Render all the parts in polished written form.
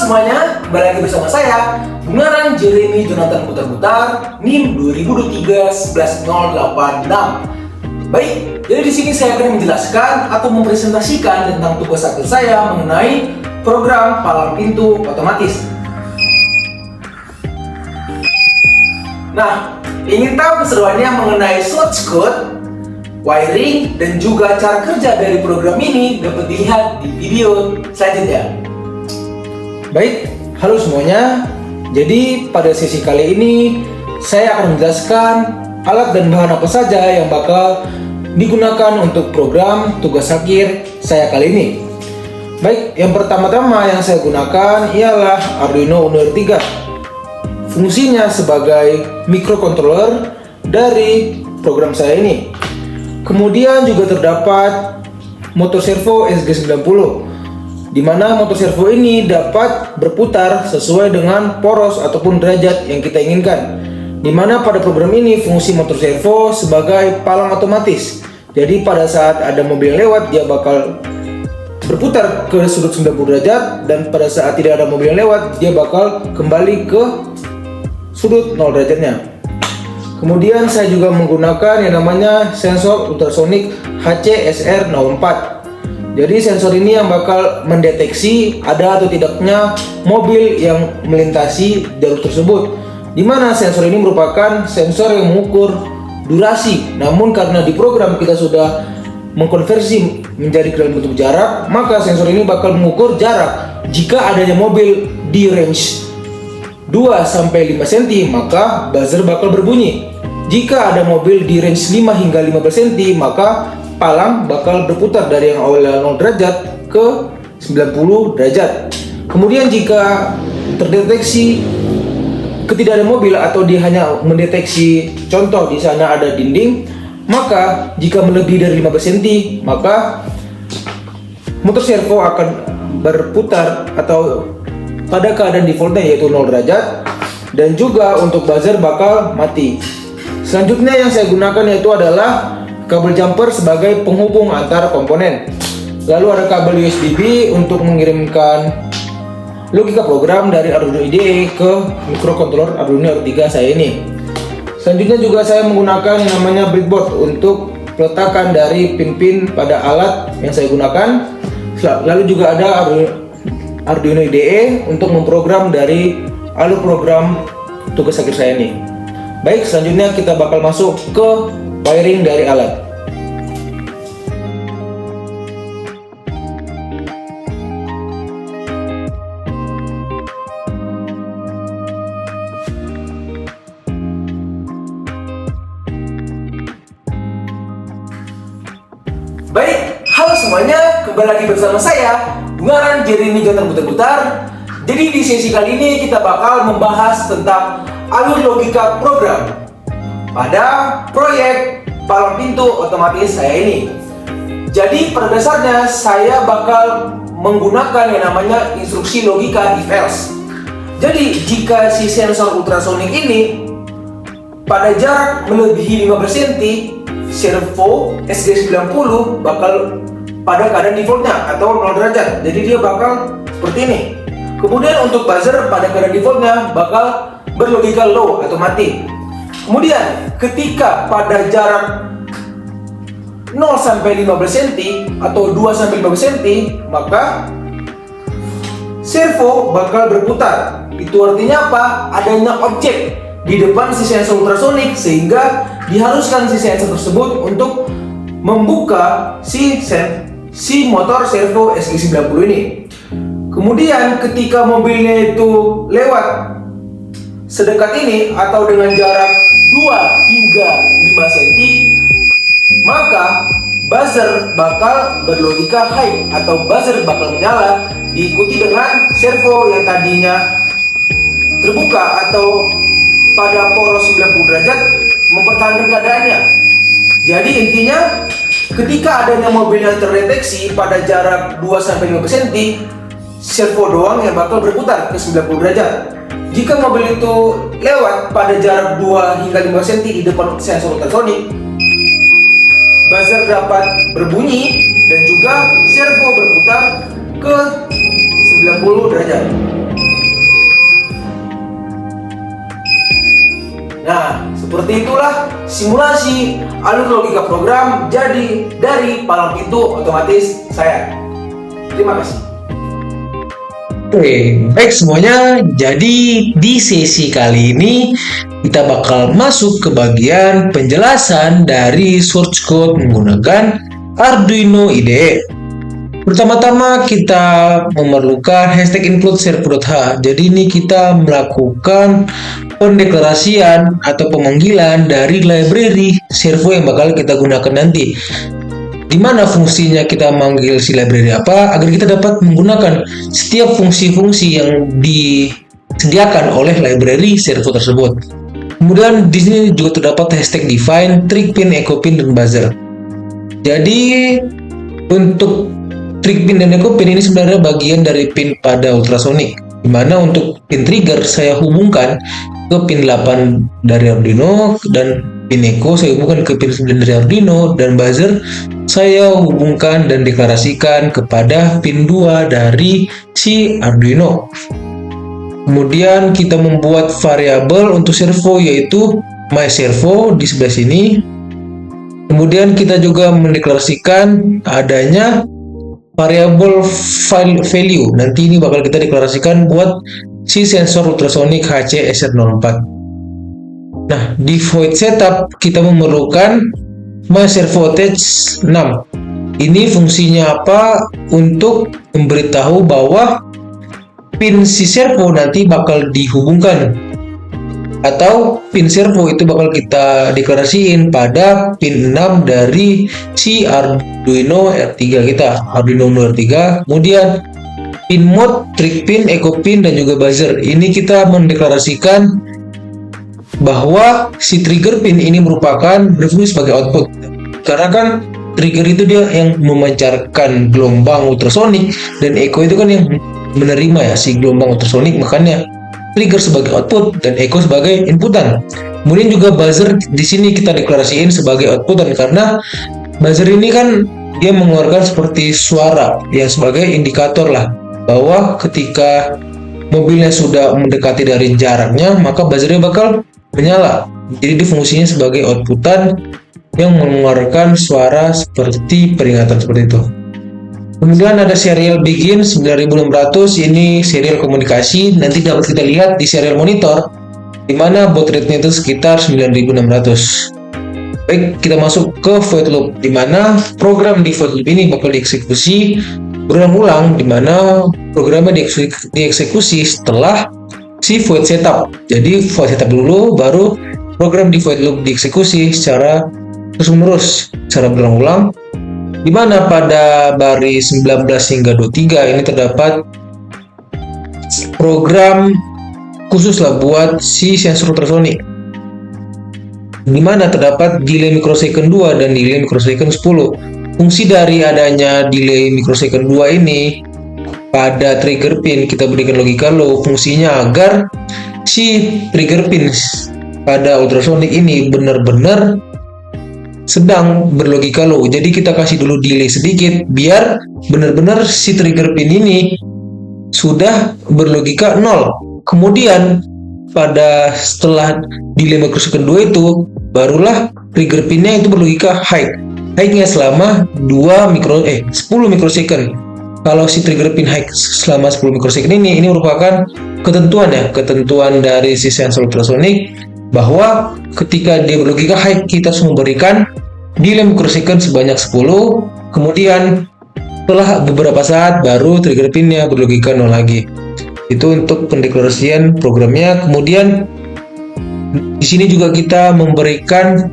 semuanya, kembali lagi bersama saya, Bungaran Jeremy Jonathan Butar-Butar, NIM 2023-11086. Baik, jadi di sini saya akan menjelaskan atau mempresentasikan tentang tugas akhir saya mengenai program palang pintu otomatis. Nah, ingin tahu keseruannya mengenai source code, wiring, dan juga cara kerja dari program ini dapat dilihat di video selanjutnya. Baik, halo semuanya. Jadi pada sesi kali ini saya akan menjelaskan alat dan bahan apa saja yang bakal digunakan untuk program tugas akhir saya kali ini. Baik, yang pertama-tama yang saya gunakan ialah Arduino Uno R3. Fungsinya sebagai microcontroller dari program saya ini. Kemudian juga terdapat motor servo SG90, di mana motor servo ini dapat berputar sesuai dengan poros ataupun derajat yang kita inginkan. Di mana pada program ini fungsi motor servo sebagai palang otomatis. Jadi pada saat ada mobil lewat dia bakal berputar ke sudut 90 derajat, dan pada saat tidak ada mobil lewat dia bakal kembali ke sudut 0 derajatnya. Kemudian saya juga menggunakan yang namanya sensor ultrasonic HCSR04. Jadi sensor ini yang bakal mendeteksi ada atau tidaknya mobil yang melintasi jalur tersebut. Di mana sensor ini merupakan sensor yang mengukur durasi. Namun karena di program kita sudah mengkonversi menjadi dalam bentuk jarak, maka sensor ini bakal mengukur jarak. Jika adanya mobil di range 2-5 cm, maka buzzer bakal berbunyi. Jika ada mobil di range 5 hingga 15 cm, maka palang bakal berputar dari yang awalnya 0 derajat ke 90 derajat. Kemudian jika terdeteksi tidak ada mobil atau dia hanya mendeteksi contoh di sana ada dinding, maka jika melebihi dari 15 cm, maka motor servo akan berputar atau pada keadaan defaultnya yaitu 0 derajat, dan juga untuk buzzer bakal mati. Selanjutnya yang saya gunakan yaitu adalah kabel jumper sebagai penghubung antar komponen. Lalu ada kabel USB-B untuk mengirimkan logika program dari Arduino IDE ke microcontroller Arduino R3 saya ini. Selanjutnya juga saya menggunakan yang namanya breadboard untuk peletakan dari pin-pin pada alat yang saya gunakan. Lalu juga ada Arduino IDE untuk memprogram dari alur program tugas akhir saya ini. Baik, selanjutnya kita bakal masuk ke wiring dari alat. Baik, halo semuanya, kembali lagi bersama saya, Bungaran Jeremy Jonathan Butar-Butar. Jadi di sesi kali ini kita bakal membahas tentang alur logika program pada proyek palang pintu otomatis saya ini. Jadi pada dasarnya saya bakal menggunakan yang namanya instruksi logika if else. Jadi jika si sensor ultrasonik ini pada jarak melebihi 15 cm, servo SG90 bakal pada keadaan defaultnya atau 0 derajat. Jadi dia bakal seperti ini. Kemudian untuk buzzer pada keadaan defaultnya bakal berlogika low atau mati. Kemudian ketika pada jarak 0-15 cm atau 2-15 cm, maka servo bakal berputar. Itu artinya apa? Adanya objek di depan si sensor ultrasonik sehingga diharuskan si sensor tersebut untuk membuka si motor servo SG90 ini. Kemudian ketika mobilnya itu lewat sedekat ini atau dengan jarak 2 hingga 5 cm, maka buzzer bakal berlogika high atau buzzer bakal menyala, diikuti dengan servo yang tadinya terbuka atau pada poros 90 derajat mempertahankan keadaannya. Jadi intinya ketika adanya mobil yang terdeteksi pada jarak 2-5 cm, servo doang yang bakal berputar ke 90 derajat. Jika mobil itu lewat pada jarak 2 hingga 5 cm di depan sensor ultrasonik, buzzer dapat berbunyi dan juga servo berputar ke 90 derajat. Nah, seperti itulah simulasi alur logika program jadi dari palang pintu otomatis saya. Terima kasih. Oke, baik semuanya. Jadi di sesi kali ini kita bakal masuk ke bagian penjelasan dari source code menggunakan Arduino IDE. Pertama-tama kita memerlukan hashtag include servo.h. Jadi ini kita melakukan pendeklarasian atau pemanggilan dari library servo yang bakal kita gunakan nanti. Di mana fungsinya kita manggil si library apa agar kita dapat menggunakan setiap fungsi-fungsi yang disediakan oleh library servo tersebut. Kemudian di sini juga terdapat hashtag define, trick pin, echo pin, dan buzzer. Jadi untuk trick pin dan echo pin ini sebenarnya bagian dari pin pada ultrasonic, dimana untuk pin trigger saya hubungkan ke pin 8 dari Arduino, dan pin echo saya hubungkan ke pin 9 dari Arduino, dan buzzer saya hubungkan dan deklarasikan kepada pin 2 dari si Arduino. Kemudian kita membuat variabel untuk servo yaitu myServo di sebelah sini. Kemudian kita juga mendeklarasikan adanya variabel value. Nanti ini bakal kita deklarasikan buat si sensor ultrasonic HC-SR04. Nah, di void setup kita memerlukan myServoAttach 6. Ini fungsinya apa? Untuk memberitahu bahwa pin si servo nanti bakal dihubungkan, atau pin servo itu bakal kita deklarasiin pada pin 6 dari si Arduino R3 kita, Arduino Uno R3. Kemudian pin mode, trick pin, echo pin, dan juga buzzer. Ini kita mendeklarasikan bahwa si trigger pin ini merupakan berfungsi sebagai output. Karena kan trigger itu dia yang memancarkan gelombang ultrasonic, dan echo itu kan yang menerima ya si gelombang ultrasonic, makanya trigger sebagai output dan echo sebagai inputan. Kemudian juga buzzer di sini kita deklarasiin sebagai outputan, karena buzzer ini kan dia mengeluarkan seperti suara ya, sebagai indikator lah bahwa ketika mobilnya sudah mendekati dari jaraknya, maka buzzernya bakal menyala. Jadi dia fungsinya sebagai outputan yang mengeluarkan suara seperti peringatan seperti itu. Kemudian ada serial begin 9600, ini serial komunikasi. Nanti dapat kita lihat di serial monitor, di mana baud rate-nya itu sekitar 9600. Baik, kita masuk ke void loop, di mana program di void loop ini bakal dieksekusi berulang-ulang, di mana programnya dieksekusi setelah si void setup. Jadi void setup dulu, baru program di void loop dieksekusi secara terus-menerus, secara berulang-ulang, di mana pada baris 19 hingga 23 ini terdapat program khusus lah buat si sensor ultrasonic, di mana terdapat delay microsecond 2 dan delay microsecond 10. Fungsi dari adanya delay microsecond 2 ini pada trigger pin kita berikan logika low, fungsinya agar si trigger pin pada ultrasonic ini benar-benar sedang berlogika low. Jadi kita kasih dulu delay sedikit biar benar-benar si trigger pin ini sudah berlogika 0. Kemudian pada setelah delay microsecond 2 itu barulah trigger pinnya itu berlogika high. High-nya selama 10 mikrosecond. Kalau si trigger pin high selama 10 mikrosecond ini merupakan ketentuan ya, ketentuan dari si sensor ultrasonic bahwa ketika dia berlogika high kita harus memberikan delay mikrosecond sebanyak 10. Kemudian setelah beberapa saat baru trigger pinnya berlogika 0 lagi. Itu untuk pendeklarasian programnya. Kemudian di sini juga kita memberikan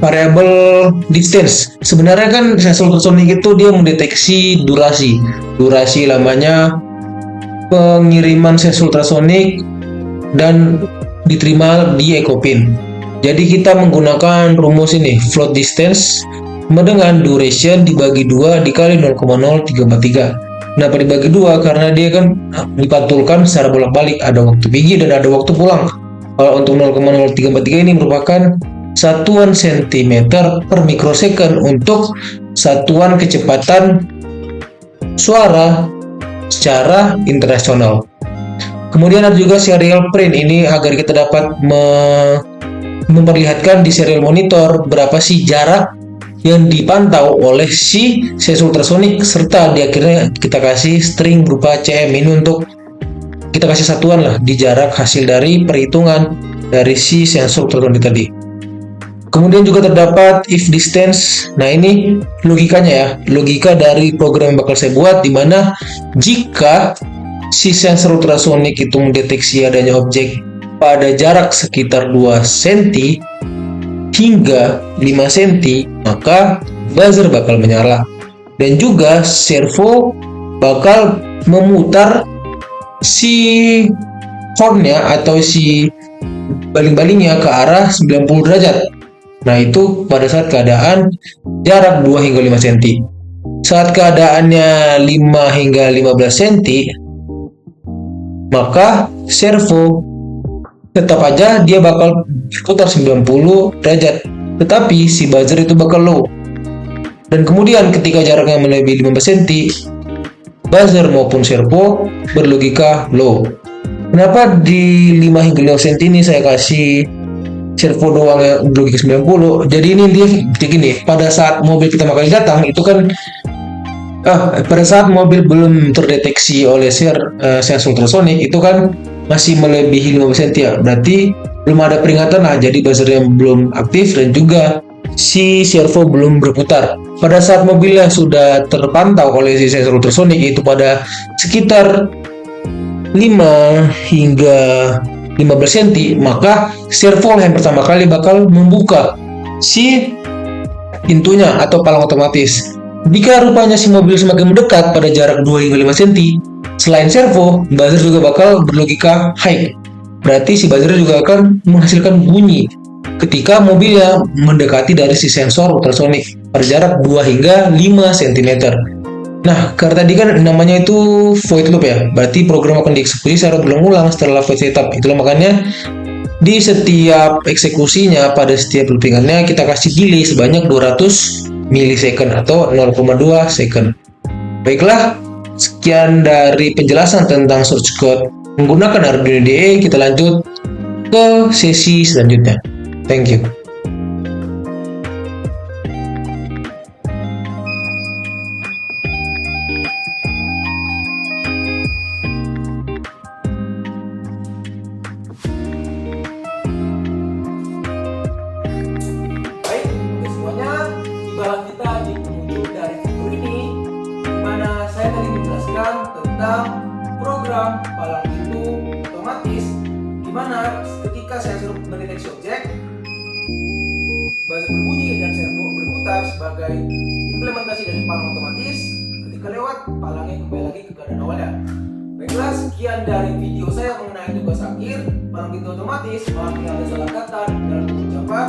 variabel distance. Sebenarnya kan sensor ultrasonic itu dia mendeteksi durasi lamanya pengiriman sensor ultrasonic dan diterima di echo pin. Jadi kita menggunakan rumus ini, float distance dengan duration dibagi 2 dikali 0,0343. Kenapa dibagi 2? Karena dia kan dipantulkan secara bolak-balik, ada waktu pergi dan ada waktu pulang. Kalau untuk 0,0343 ini merupakan satuan sentimeter per mikrosecond untuk satuan kecepatan suara secara internasional. Kemudian ada juga serial print, ini agar kita dapat memperlihatkan di serial monitor berapa sih jarak yang dipantau oleh si sensor ultrasonik, serta di akhirnya kita kasih string berupa cm. Ini untuk kita kasih satuan lah di jarak hasil dari perhitungan dari si sensor ultrasonik tadi. Kemudian juga terdapat if distance. Nah, ini logikanya ya, logika dari program yang bakal saya buat, dimana jika si sensor ultrasonik itu mendeteksi adanya objek pada jarak sekitar 2 cm hingga 5 cm, maka buzzer bakal menyala. Dan juga servo bakal memutar si hornnya atau si baling-balingnya ke arah 90 derajat. Nah, itu pada saat keadaan jarak 2 hingga 5 cm. Saat keadaannya 5 hingga 15 cm, maka servo tetap aja dia bakal berputar 90 derajat, tetapi si buzzer itu bakal low. Dan kemudian ketika jaraknya melebihi 15 cm, buzzer maupun servo berlogika low. Kenapa di 5 hingga 5 cm ini saya kasih servo doang yang berlogika 90? Jadi ini dia begini, pada saat mobil pertama kali datang itu kan pada saat mobil belum terdeteksi oleh sensor ultrasonik itu kan masih melebihi 15 cm ya, berarti belum ada peringatan lah, jadi buzzernya belum aktif dan juga si servo belum berputar. Pada saat mobilnya sudah terpantau oleh si sensor ultrasonik itu pada sekitar 5 hingga 15 cm, maka servo yang pertama kali bakal membuka si pintunya atau palang otomatis. Jika rupanya si mobil semakin mendekat pada jarak 2 hingga 5 cm, selain servo, buzzer juga bakal berlogika high. Berarti si buzzer juga akan menghasilkan bunyi ketika mobilnya mendekati dari si sensor ultrasonik pada jarak 2 hingga 5 cm. Nah, karena tadi kan namanya itu void loop ya, berarti program akan dieksekusi secara berulang-ulang setelah void setup. Itulah makanya di setiap eksekusinya pada setiap loopingannya kita kasih delay sebanyak 200 milisecond atau 0,2 second. Baiklah, sekian dari penjelasan tentang source code menggunakan Arduino IDE. Kita lanjut ke sesi selanjutnya. Thank you. Baik, oke semuanya, tibalah kita di penghujung dari video ini, di mana saya tadi menjelaskan tentang program palang pintu otomatis, di mana ketika sensor mendeteksi objek, buzzer berbunyi dan servo berputar sebagai implementasi dari palang otomatis. Ketika lewat, palangnya kembali lagi ke keadaan awalnya. Baiklah, sekian dari video saya mengenai tugas akhir palang pintu otomatis. Maaf bila ada salah kata dalam ucapan.